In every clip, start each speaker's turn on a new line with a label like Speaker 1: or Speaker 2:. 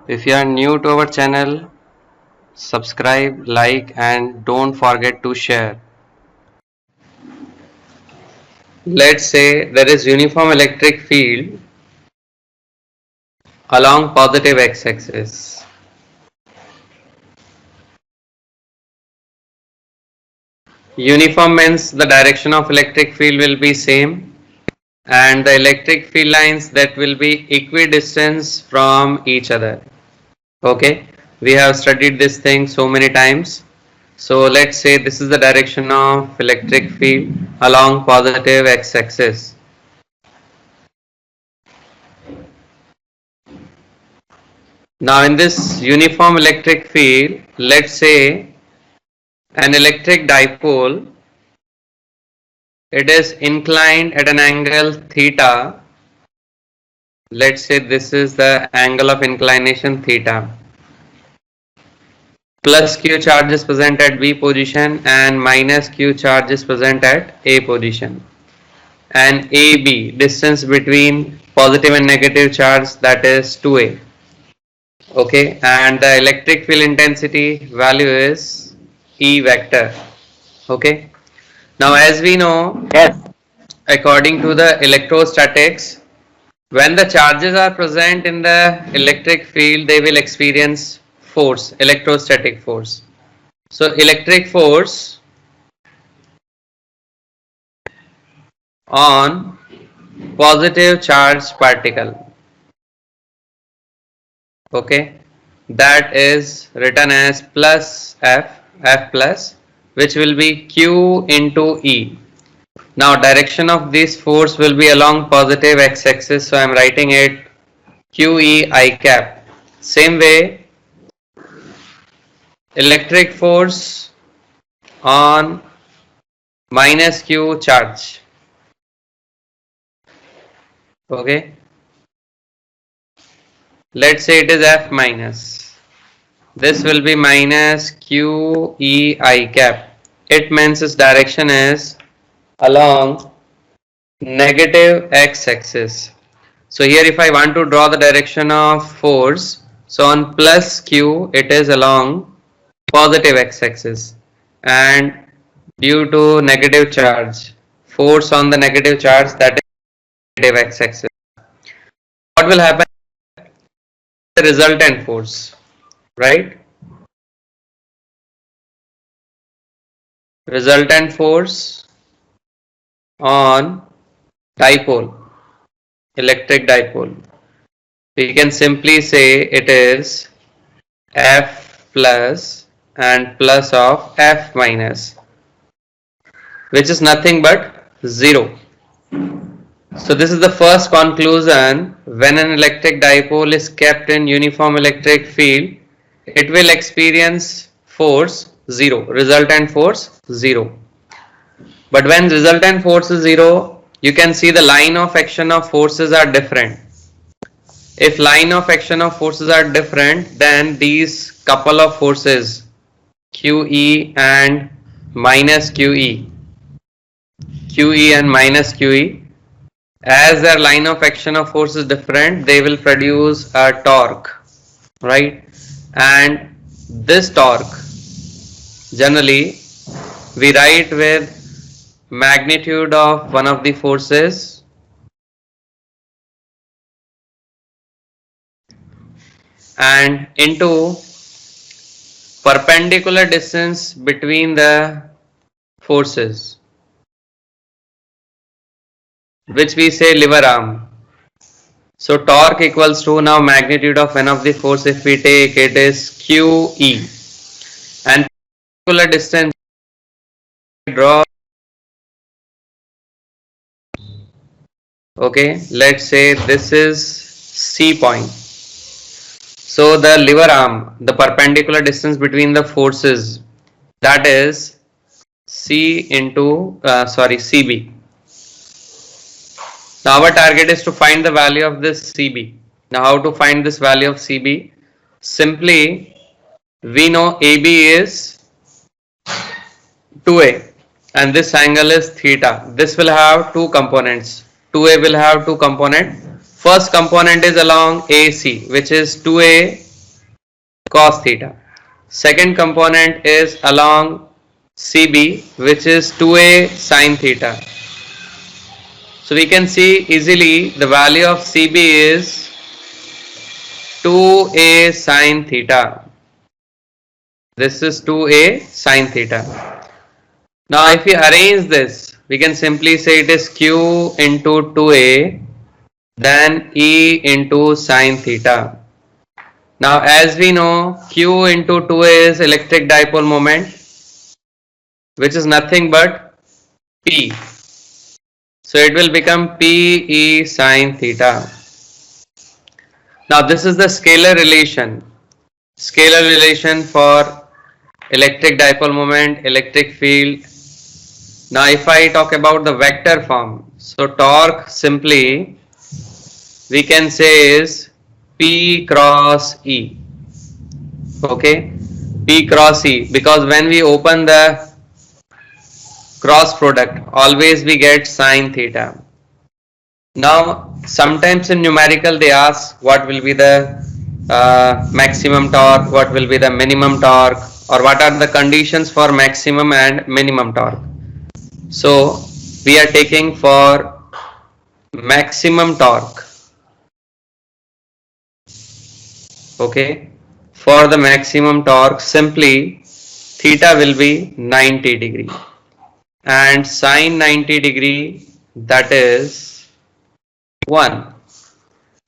Speaker 1: If you are new to our channel, subscribe, like and don't forget to share. Let's say there is uniform electric field along positive x-axis. Uniform means the direction of electric field will be same and the electric field lines that will be equidistant from each other. Okay, we have studied this thing so many times. So let's say this is the direction of electric field along positive x-axis. Now in this uniform electric field, let's say an electric dipole, it is inclined at an angle theta. Let's say this is the angle of inclination theta. Plus q charge is present at B position and minus q charge is present at A position. And AB, distance between positive and negative charge, that is 2A. Okay, and the electric field intensity value is E vector. Okay, now as we know,
Speaker 2: Yes.
Speaker 1: according to the electrostatics, when the charges are present in the electric field, they will experience force, electrostatic force. So electric force on positive charged particle, okay, that is written as plus F plus, which will be Q into E. Now direction of this force will be along positive x-axis, so I am writing it QE I cap. Same way, electric force on minus Q charge. Okay, let's say it is F minus. This will be minus QE I cap. It means its direction is along negative x-axis. So here if I want to draw the direction of force, so on plus q it is along positive x-axis, and due to negative charge, force on the negative charge, that is negative x-axis. What will happen? The resultant force, right? Resultant force on dipole, electric dipole. We can simply say it is F plus and plus of F minus, which is nothing but 0. So this is the first conclusion. When an electric dipole is kept in uniform electric field, it will experience force 0, resultant force 0. But when resultant force is 0, you can see the line of action of forces are different. If line of action of forces are different, then these couple of forces QE and minus QE, QE and minus QE, as their line of action of force is different, they will produce a torque, right? And this torque generally we write with magnitude of one of the forces and into perpendicular distance between the forces, which we say lever arm. So torque equals to, now magnitude of one of the force, if we take it is QE, and perpendicular distance draw. Okay, let's say this is C point. So the lever arm, the perpendicular distance between the forces, that is C into CB. Now our target is to find the value of this CB. Now how to find this value of CB? Simply we know AB is 2A and this angle is theta. This will have two components. 2A will have two components. First component is along AC, which is 2A cos theta. Second component is along CB, which is 2a sin theta. So we can see easily the value of CB is 2a sin theta. This is 2a sin theta. Now if we arrange this, we can simply say it is q into 2a then e into sin theta. Now as we know, q into 2a is electric dipole moment, which is nothing but p. So it will become p e sin theta. Now this is the scalar relation. Scalar relation for electric dipole moment, electric field. Now if I talk about the vector form, so torque simply we can say is P cross E. Okay, P cross E, because when we open the cross product, always we get sin theta. Now sometimes in numerical they ask what will be the maximum torque, what will be the minimum torque, or what are the conditions for maximum and minimum torque. So we are taking for maximum torque. Okay, for the maximum torque simply theta will be 90 degree and sin 90 degree, that is 1.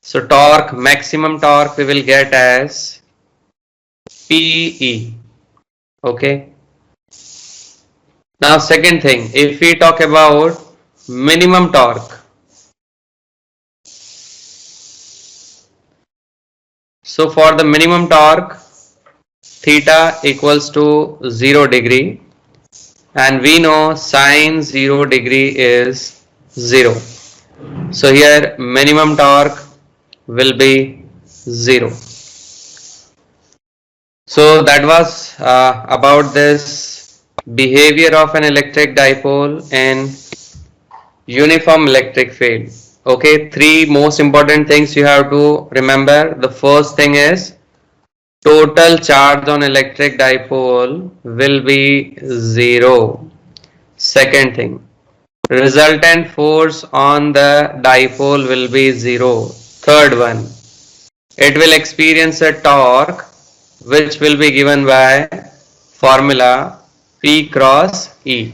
Speaker 1: So torque, maximum torque we will get as PE. Okay. Now second thing, if we talk about minimum torque, so for the minimum torque theta equals to 0 degree and we know sin 0 degree is 0. So here minimum torque will be 0. So that was about this behavior of an electric dipole in uniform electric field. Okay, three most important things you have to remember. The first thing is total charge on electric dipole will be 0. Second thing, resultant force on the dipole will be 0. Third one, it will experience a torque which will be given by formula P cross E.